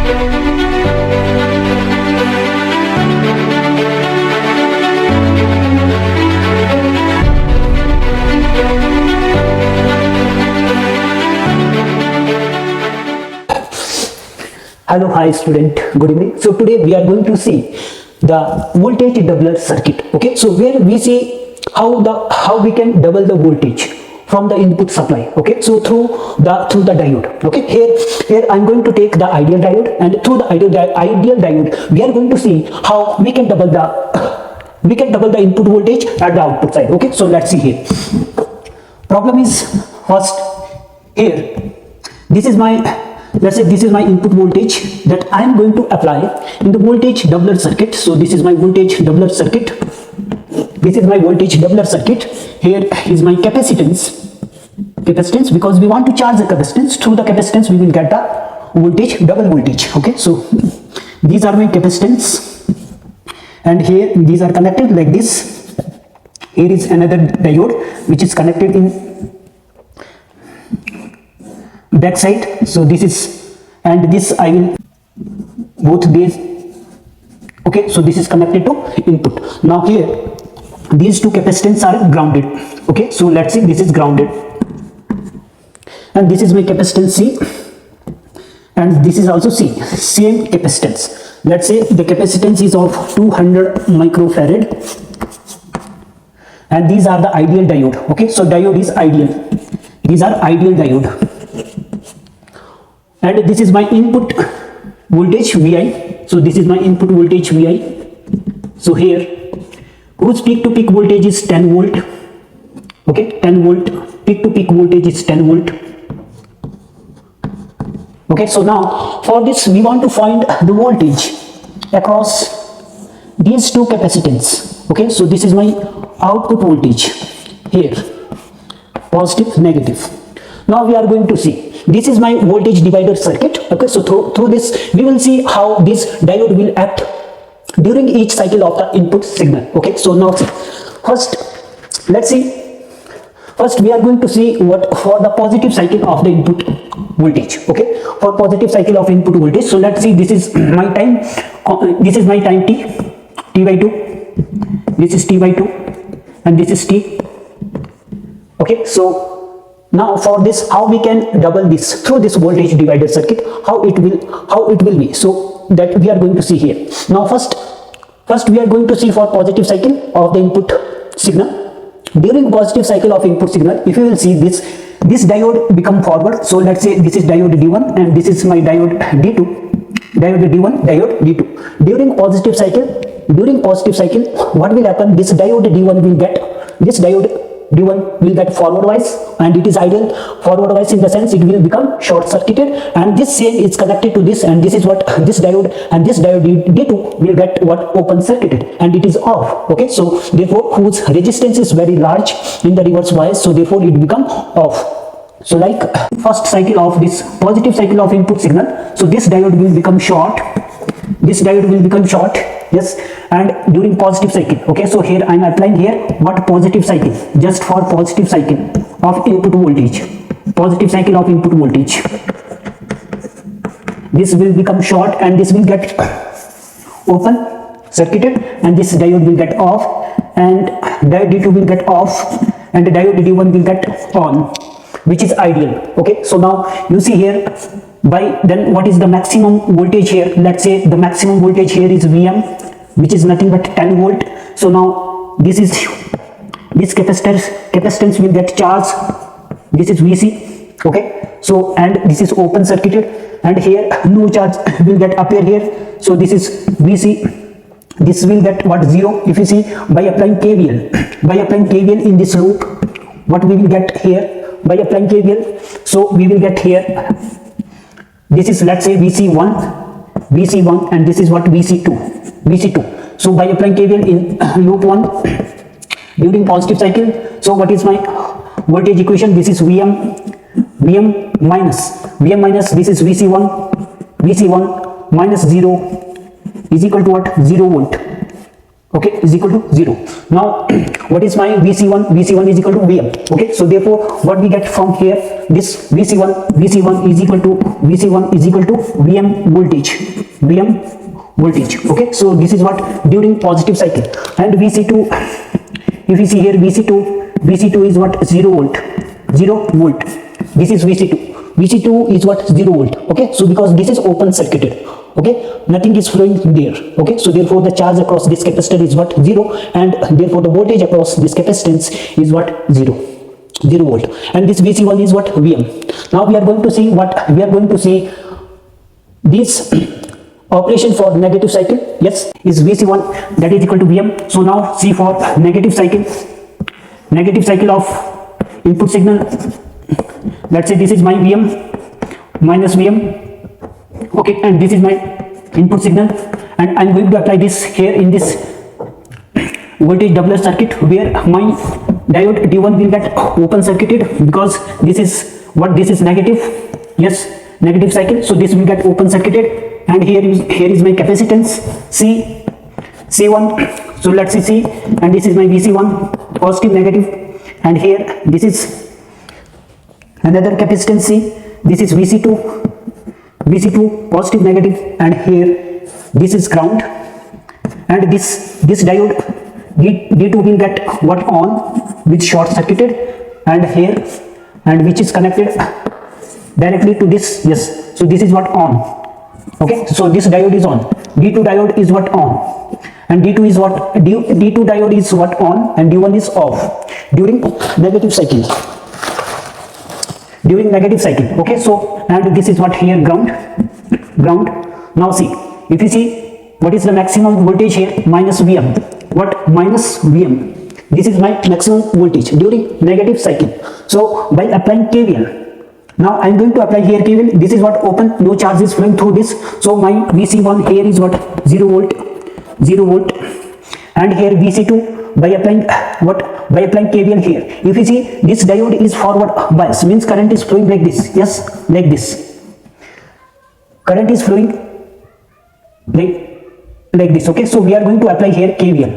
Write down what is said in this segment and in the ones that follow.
Hello, hi student, good evening. So today we are going to see the voltage doubler circuit. Okay, so where we see how we can double the voltage from the input supply. Okay, so through the diode. Okay, here I'm going to take the ideal diode, and through the ideal diode we are going to see how we can double the input voltage at the output side. Okay, so let's see here. Problem is, first here, let's say this is my input voltage that I am going to apply in the voltage doubler circuit. So this is my voltage doubler circuit. This is my voltage doubler circuit. Here is my capacitance, because we want to charge the capacitance. Through the capacitance we will get the voltage, double voltage. Okay, so these are my capacitance, and here these are connected like this. Here is another diode which is connected in back side. So this is, and this I will both these. Okay, so this is connected to input. Now here these two capacitance are grounded. Okay, so let's see, this is grounded, and this is my capacitance C, and this is also C, same capacitance. Let's say the capacitance is of 200 microfarad, and these are the ideal diode. Okay, so diode is ideal, these are ideal diode, and this is my input voltage Vi. So this is my input voltage Vi. So here whose peak to peak voltage is 10 volt. Okay, 10 volt, peak to peak voltage is 10 volt. Okay, so now for this we want to find the voltage across these two capacitance. Okay, so this is my output voltage here, positive, negative. Now we are going to see, this is my voltage divider circuit. Okay, so through this we will see how this diode will act during each cycle of the input signal. Okay, so now see, let's see, first we are going to see what for the positive cycle of the input voltage. Okay, for positive cycle of input voltage. So let's see, this is my time, this is my time t by 2, this is t by 2, and this is t. Okay, so now for this, how we can double this through this voltage divider circuit, how it will be, so that we are going to see here. Now first we are going to see for positive cycle of the input signal. During positive cycle of input signal, if you will see this diode become forward. So let's say this is diode D1 and this is my diode D2, diode D1, diode D2. During positive cycle, what will happen? This diode D1 will get forward wise, and it is ideal forward wise in the sense it will become short circuited, and this same is connected to this, and this is what this diode, and this diode D2 will get what open circuited, and it is off. Okay, so therefore whose resistance is very large in the reverse bias, so therefore it become off. So like first cycle of this positive cycle of input signal, so this diode will become short, yes, and during positive cycle. Okay, so here I am applying here what positive cycle, just for positive cycle of input voltage, positive cycle of input voltage, this will become short and this will get open circuited, and this diode will get off, and diode D2 will get off, and the diode D1 will get on, which is ideal. Okay, so now you see here, by then what is the maximum voltage here? Let's say the maximum voltage here is Vm, which is nothing but 10 volt. So now this capacitance will get charged, this is Vc. Okay, so and this is open circuited, and here no charge will get appear here, so this is Vc, this will get what, 0. If you see, by applying KVL in this loop, what we will get here by applying KVL, so we will get here, this is, let's say, Vc1, and this is what, Vc2. So by applying KVL in loop 1 during positive cycle, so what is my voltage equation? This is Vm minus this is Vc1 minus 0 is equal to what, 0 volt. okay, is equal to 0. Now what is my VC1? VC1 is equal to Vm. Okay, so therefore what we get from here, this VC1 is equal to Vm voltage. Okay, so this is what during positive cycle. And VC2, if you see here, VC2 is what? 0 volt. This is VC2 is what? 0 volt. Okay, so because this is open circuited, okay, nothing is flowing there. Okay, so therefore the charge across this capacitor is what? 0, and therefore the voltage across this capacitance is what? 0 volt. And this VC1 is what? Vm. Now we are going to see this operation for negative cycle. Yes, is VC1, that is equal to Vm. So now see for negative cycle of input signal. Let's say this is my Vm minus Vm. Okay, and this is my input signal, and I'm going to apply this here in this voltage doubler circuit, where my diode D1 will get open circuited, because this is negative. Yes, negative cycle, so this will get open circuited. And here is my capacitance C1. So let's see C, and this is my VC1, positive, negative, and here this is another capacitance C. This is VC2, positive, negative, and here this is ground. And this diode D2 will get what? On, with short circuited, and here, and which is connected directly to this. Yes, so this is what? On. Okay, so this diode is on. D2 diode is what? On. And D2 is what? D2 diode is what? On, and D1 is off during negative cycle. Okay, so, and this is what? Here ground. Now see, if you see, what is the maximum voltage here? Minus Vm. What? Minus Vm. This is my maximum voltage during negative cycle. So by applying KVL, now I am going to apply here KVL. This is what? Open, no charge is flowing through this. So my VC1 here is what? 0 volt. And here VC2, by applying what? By applying KVL here. If you see, this diode is forward bias, means current is flowing like this. Yes, like this. Current is flowing like this. Okay, so we are going to apply here KVL.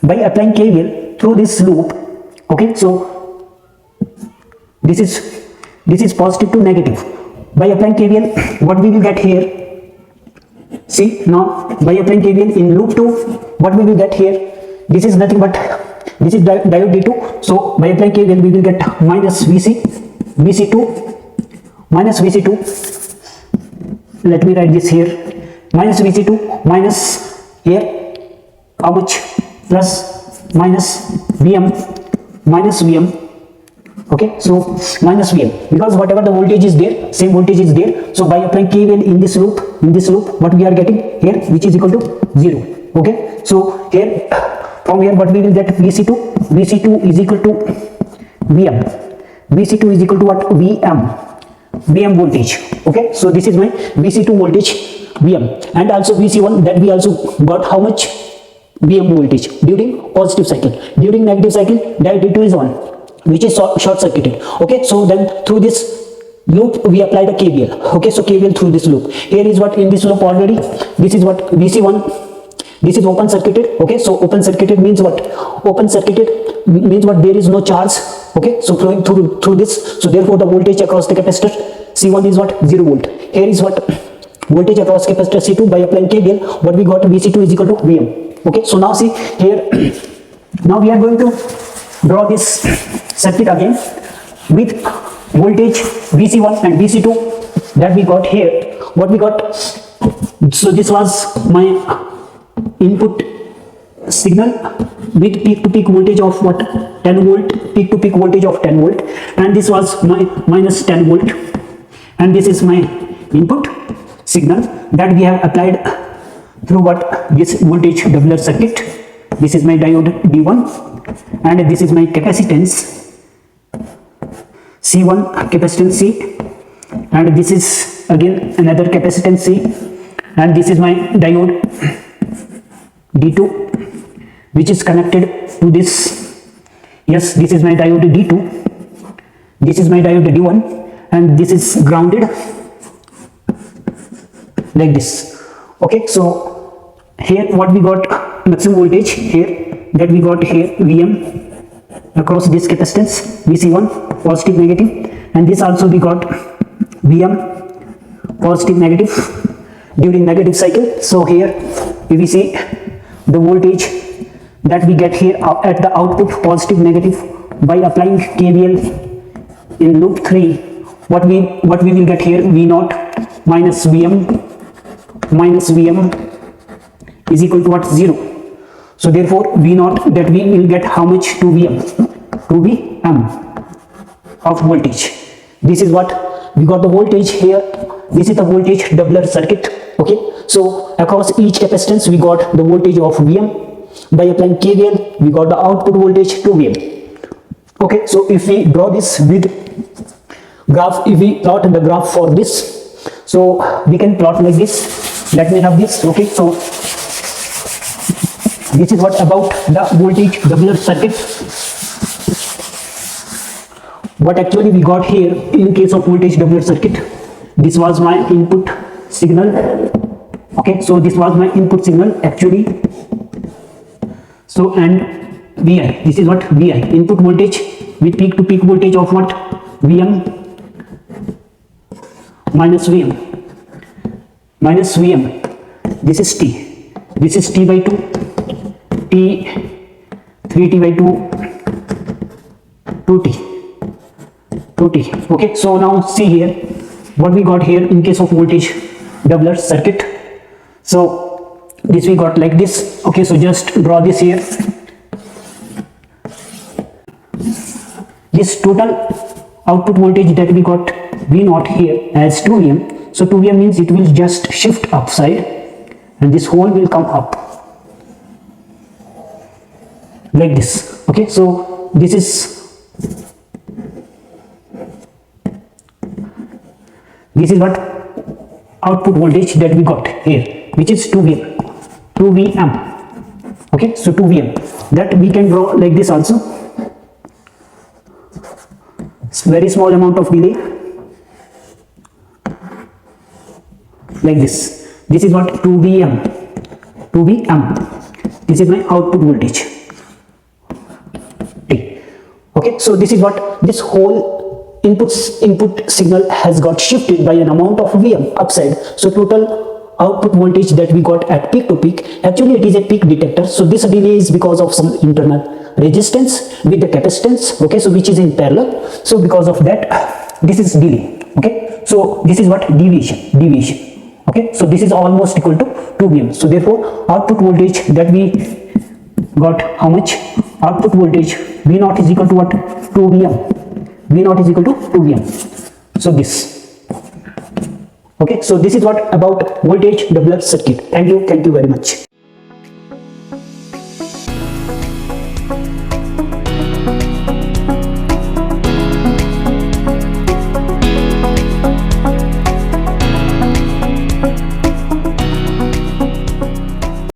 By applying KVL through this loop, okay, so this is positive to negative. By applying KVL, what we will get here? See, now by applying KVL in loop 2, what we will get here? This is nothing but, this is diode D2. So by applying KVL, we will get minus VC2. Let me write this here. Minus VC2 minus here, how much? Plus minus Vm. Okay, so minus Vm, because whatever the voltage is there, same voltage is there. So by applying KVL in this loop, what we are getting here, which is equal to 0. Okay, so here, from here, what we will get? VC2 is equal to Vm. VC2 is equal to what? Vm voltage. Okay, so this is my VC2 voltage, Vm, and also VC1, that we also got how much? Vm voltage during positive cycle. During negative cycle, diode D2 is on, which is short circuited. Okay, so then through this loop we apply the KVL. Okay, so KVL through this loop. Here is what? In this loop already, this is what? VC1. This is open circuited. Okay, so open circuited means what? Open circuited means what? There is no charge. Okay, so flowing through this. So therefore the voltage across the capacitor C1 is what? 0 volt. Here is what? Voltage across capacitor C2. By applying KVL, what we got? VC2 is equal to Vm. Okay, so now see here. Now we are going to draw this circuit again with voltage VC1 and VC2 that we got here. What we got? So this was my input signal with peak to peak voltage of what? 10 volt, peak to peak voltage of 10 volt, and this was my minus 10 volt, and this is my input signal that we have applied through what? This voltage doubler circuit. This is my diode D1, and this is my capacitance C1, capacitance C, and this is again another capacitance C, and this is my diode D2, which is connected to this. Yes, this is my diode D2, this is my diode D1, and this is grounded like this. Okay, so here what we got? maximum voltage here that we got here Vm across this capacitance Vc1 positive negative, and this also we got Vm positive negative during negative cycle. So here if we see the voltage that we get here at the output positive negative by applying KVL in loop 3, what we will get here V0 minus Vm is equal to what? 0. So therefore V0 that we will get how much? 2Vm of voltage. This is what we got the voltage here. This is the voltage doubler circuit. Okay, so across each capacitance we got the voltage of Vm. By applying KVL we got the output voltage 2Vm. Okay, so if we draw this with graph, if we plot the graph for this, so we can plot like this. Let me have this. Okay, so this is what about the voltage doubler circuit. What actually we got here in case of voltage doubler circuit, this was my input signal. Okay, so this was my input signal actually. So and Vi, this is what Vi, input voltage with peak to peak voltage of what? Vm minus Vm. This is T. This is T by 2. T 3T by 2 2T. Okay, so now see here what we got here in case of voltage doubler circuit. So this we got like this. Okay, so just draw this here. This total output voltage that we got V0 here as 2Vm. So 2Vm means it will just shift upside and this whole will come up like this. Okay, so this is what output voltage that we got here, which is 2Vm. Okay, so 2Vm that we can draw like this also. It's very small amount of delay like this. This is what 2Vm. This is my output voltage. Okay, so this is what this whole input signal has got shifted by an amount of Vm upside. So total output voltage that we got at peak to peak, actually it is a peak detector. So this delay is because of some internal resistance with the capacitance. Okay, so which is in parallel. So because of that this is delay. Okay, so this is what deviation. Okay, so this is almost equal to 2Vm. So therefore output voltage that we got, how much? Output voltage V0 is equal to what? 2Vm. V0 is equal to 2Vm. So this. Okay, so this is what about voltage doubler circuit. Thank you very much.